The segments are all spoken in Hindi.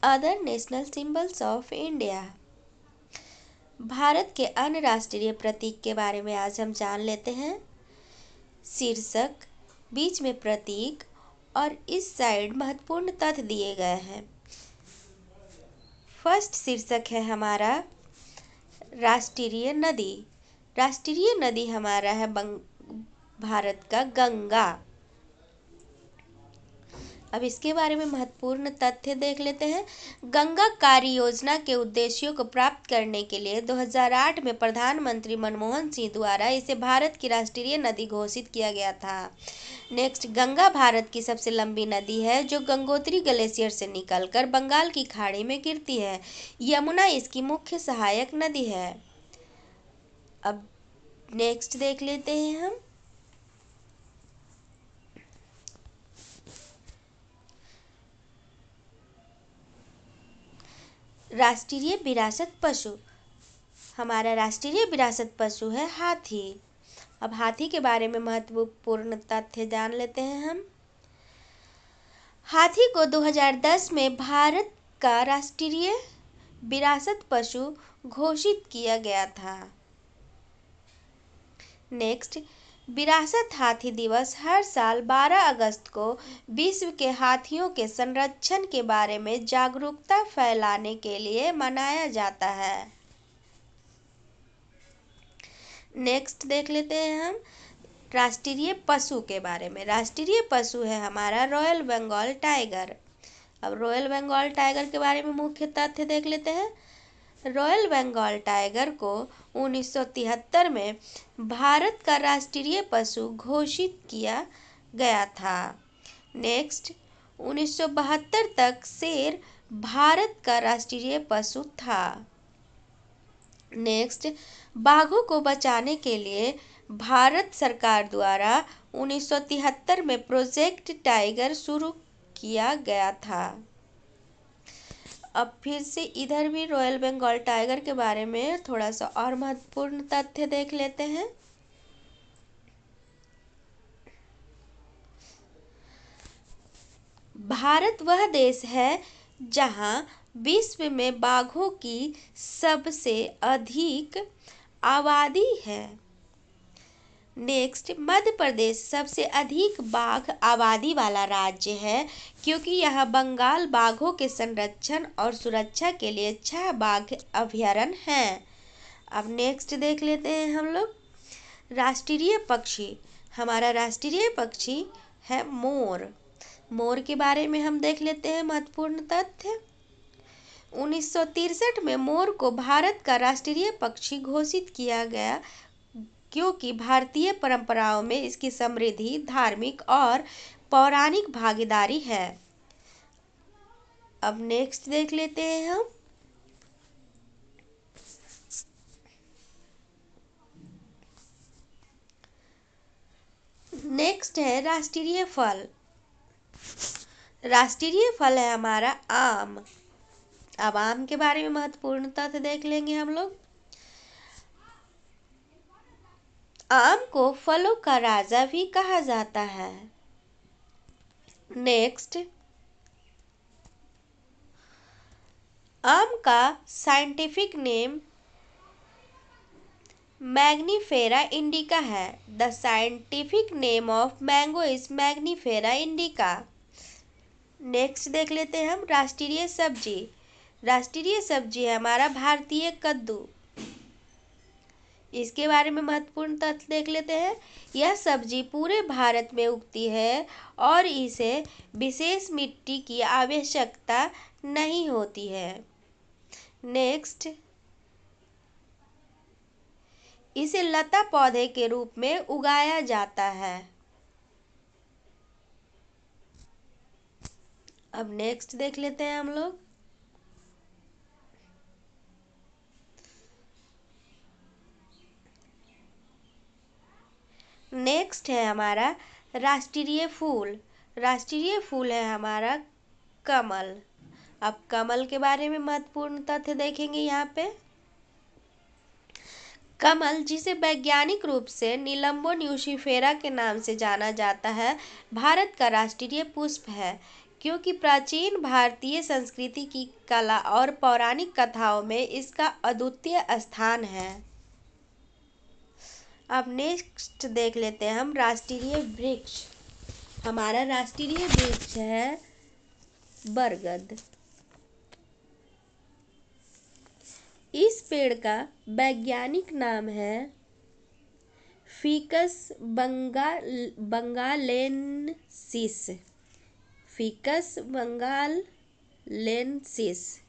Other national symbols of India. Bharat के अन्य राष्ट्रीय प्रतीक के बारे में आज हम जान लेते हैं। शीर्षक, बीच में प्रतीक और इस साइड महत्वपूर्ण तथ्य दिए गए हैं। फर्स्ट शीर्षक है हमारा राष्ट्रीय नदी। राष्ट्रीय नदी हमारा है भारत का गंगा। अब इसके बारे में महत्वपूर्ण तथ्य देख लेते हैं। गंगा कार्य योजना के उद्देश्यों को प्राप्त करने के लिए 2008 में प्रधानमंत्री मनमोहन सिंह द्वारा इसे भारत की राष्ट्रीय नदी घोषित किया गया था। नेक्स्ट, गंगा भारत की सबसे लंबी नदी है जो गंगोत्री ग्लेशियर से निकलकर बंगाल की खाड़ी में गिरती है। यमुना इसकी मुख्य सहायक नदी है। अब नेक्स्ट देख लेते हैं हम। राष्ट्रीय विरासत पशु। हमारा राष्ट्रीय विरासत पशु है हाथी। अब हाथी के बारे में महत्वपूर्ण तथ्य जान लेते हैं हम। हाथी को 2010 में भारत का राष्ट्रीय विरासत पशु घोषित किया गया था। नेक्स्ट, विरासत हाथी दिवस हर साल 12 अगस्त को विश्व के हाथियों के संरक्षण के बारे में जागरूकता फैलाने के लिए मनाया जाता है। नेक्स्ट देख लेते हैं हम राष्ट्रीय पशु के बारे में। राष्ट्रीय पशु है हमारा रॉयल बंगाल टाइगर। अब रॉयल बंगाल टाइगर के बारे में मुख्य तथ्य देख लेते हैं। रॉयल बंगाल टाइगर को 1973 में भारत का राष्ट्रीय पशु घोषित किया गया था। नेक्स्ट, 1972 तक शेर भारत का राष्ट्रीय पशु था। नेक्स्ट, बाघों को बचाने के लिए भारत सरकार द्वारा 1973 में प्रोजेक्ट टाइगर शुरू किया गया था। अब फिर से इधर भी रॉयल बंगाल टाइगर के बारे में थोड़ा सा और महत्वपूर्ण तथ्य देख लेते हैं। भारत वह देश है जहां विश्व में बाघों की सबसे अधिक आबादी है। नेक्स्ट, मध्य प्रदेश सबसे अधिक बाघ आबादी वाला राज्य है क्योंकि यह बंगाल बाघों के संरक्षण और सुरक्षा के लिए 6 बाघ अभयारण्य हैं। अब नेक्स्ट देख लेते हैं हम लोग राष्ट्रीय पक्षी। हमारा राष्ट्रीय पक्षी है मोर। मोर के बारे में हम देख लेते हैं महत्वपूर्ण तथ्य। 1963 में मोर को भारत का राष्ट्रीय पक्षी घोषित किया गया क्योंकि भारतीय परंपराओं में इसकी समृद्धि, धार्मिक और पौराणिक भागीदारी है। अब नेक्स्ट देख लेते हैं हम नेक्स्ट है राष्ट्रीय फल। राष्ट्रीय फल है हमारा आम। अब आम के बारे में महत्वपूर्ण तथ्य देख लेंगे हम लोग। आम को फलों का राजा भी कहा जाता है। नेक्स्ट, आम का साइंटिफिक नेम मैग्नीफेरा इंडिका है। The scientific name of mango is Mangifera indica. Next देख लेते हैं हम राष्ट्रीय सब्जी। राष्ट्रीय सब्जी है हमारा भारतीय कद्दू। इसके बारे में महत्वपूर्ण तथ्य देख लेते हैं। यह सब्जी पूरे भारत में उगती है और इसे विशेष मिट्टी की आवश्यकता नहीं होती है। नेक्स्ट, इसे लता पौधे के रूप में उगाया जाता है। अब नेक्स्ट देख लेते हैं हम लोग नेक्स्ट है हमारा राष्ट्रीय फूल। राष्ट्रीय फूल है हमारा कमल। अब कमल के बारे में महत्वपूर्ण तथ्य देखेंगे यहाँ पे। कमल, जिसे वैज्ञानिक रूप से नीलम्बो न्यूसीफेरा के नाम से जाना जाता है, भारत का राष्ट्रीय पुष्प है क्योंकि प्राचीन भारतीय संस्कृति की कला और पौराणिक कथाओं में इसका अद्वितीय स्थान है। अब नेक्स्ट देख लेते हैं हम राष्ट्रीय वृक्ष। हमारा राष्ट्रीय वृक्ष है बरगद। इस पेड़ का वैज्ञानिक नाम है फिकस बंगालेंसिस। फिकस बंगालेंसिस।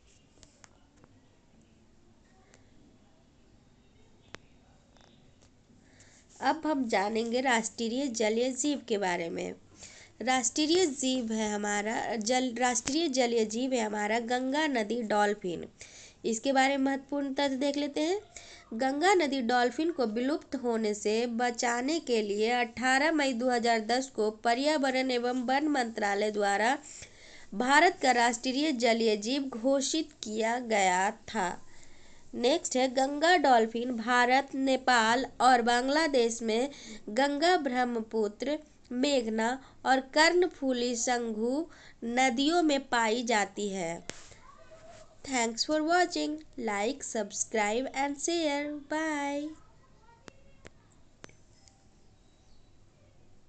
अब हम जानेंगे राष्ट्रीय जलीय जीव के बारे में। राष्ट्रीय जलीय जीव है हमारा गंगा नदी डॉल्फिन। इसके बारे में महत्वपूर्ण तथ्य देख लेते हैं। गंगा नदी डॉल्फिन को विलुप्त होने से बचाने के लिए 18 मई 2010 को पर्यावरण एवं वन मंत्रालय द्वारा भारत का राष्ट्रीय जलीय जीव घोषित किया गया था। नेक्स्ट है गंगा डॉल्फिन भारत, नेपाल और बांग्लादेश में गंगा, ब्रह्मपुत्र, मेघना और कर्णफुली शंखु नदियों में पाई जाती है। Thanks for watching. Like, subscribe and share. Bye.